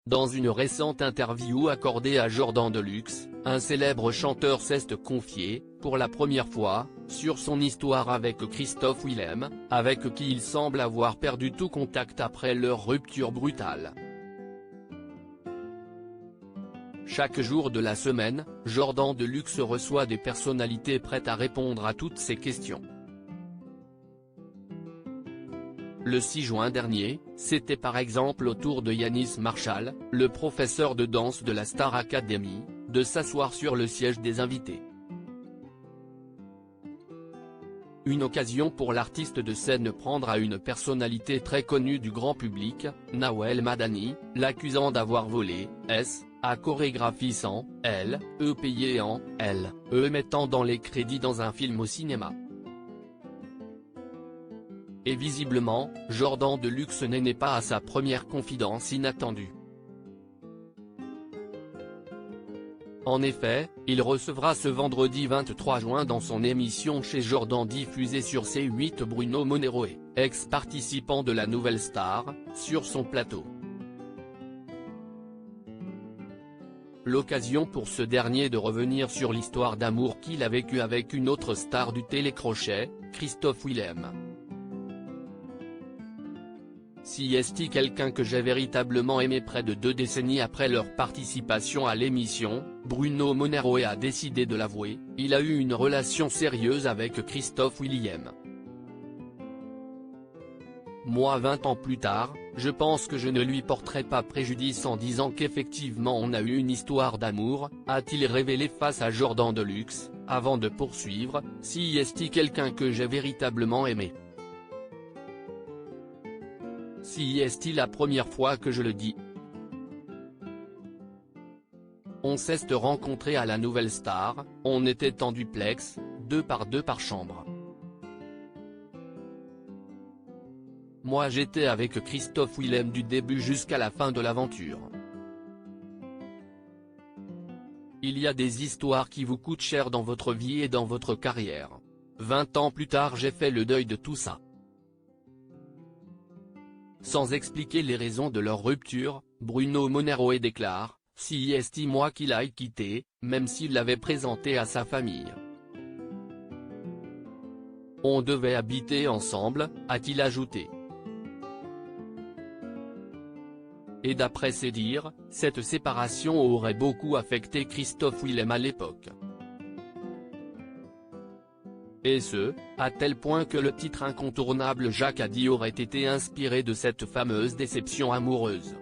Dans une récente interview accordée à Jordan Deluxe, un célèbre chanteur s'est confié, pour la première fois, sur son histoire avec Christophe Willem, avec qui il semble avoir perdu tout contact après leur rupture brutale. Chaque jour de la semaine, Jordan Deluxe reçoit des personnalités prêtes à répondre à toutes ces questions. Le 6 juin dernier, c'était par exemple au tour de Yanis Marshall, le professeur de danse de la Star Academy, de s'asseoir sur le siège des invités. Une occasion pour l'artiste de scène prendre à une personnalité très connue du grand public, Nawel Madani, l'accusant d'avoir volé, à chorégraphie sans, payé en, mettant dans les crédits dans un film au cinéma. Et visiblement, Jordan Deluxe n'est pas à sa première confidence inattendue. En effet, il recevra ce vendredi 23 juin dans son émission chez Jordan diffusée sur C8 Bruno Monero, ex-participant de la Nouvelle Star, sur son plateau. L'occasion pour ce dernier de revenir sur l'histoire d'amour qu'il a vécue avec une autre star du télécrochet, Christophe Willem. Si est-il quelqu'un que j'ai véritablement aimé près de 2 décennies après leur participation à l'émission, Bruno Monero a décidé de l'avouer, il a eu une relation sérieuse avec Christophe Willem. Moi 20 ans plus tard, je pense que je ne lui porterai pas préjudice en disant qu'effectivement on a eu une histoire d'amour, a-t-il révélé face à Jordan Deluxe, avant de poursuivre, si est-il quelqu'un que j'ai véritablement aimé. Si est-il la première fois que je le dis. On s'est rencontrés à la Nouvelle Star, on était en duplex, 2 par chambre. Moi j'étais avec Christophe Willem du début jusqu'à la fin de l'aventure. Il y a des histoires qui vous coûtent cher dans votre vie et dans votre carrière. 20 ans plus tard j'ai fait le deuil de tout ça. Sans expliquer les raisons de leur rupture, Bruno Monero déclare, si est moi qui l'ai quitté, même s'il l'avait présenté à sa famille. On devait habiter ensemble, a-t-il ajouté. Et d'après ses dires, cette séparation aurait beaucoup affecté Christophe Willem à l'époque. Et ce, à tel point que le titre incontournable Jacques a dit aurait été inspiré de cette fameuse déception amoureuse.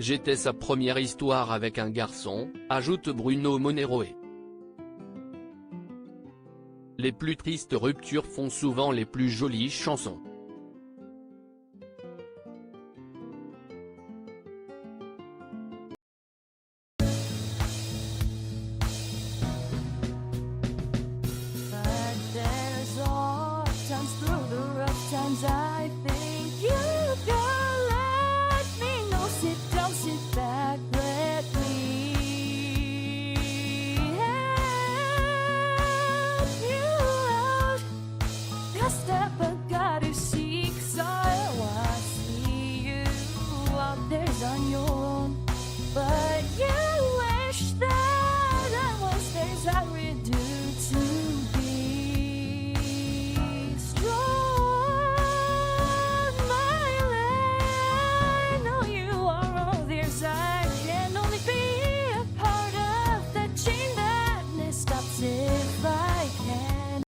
J'étais sa première histoire avec un garçon, ajoute Bruno Monero. Les plus tristes ruptures font souvent les plus jolies chansons.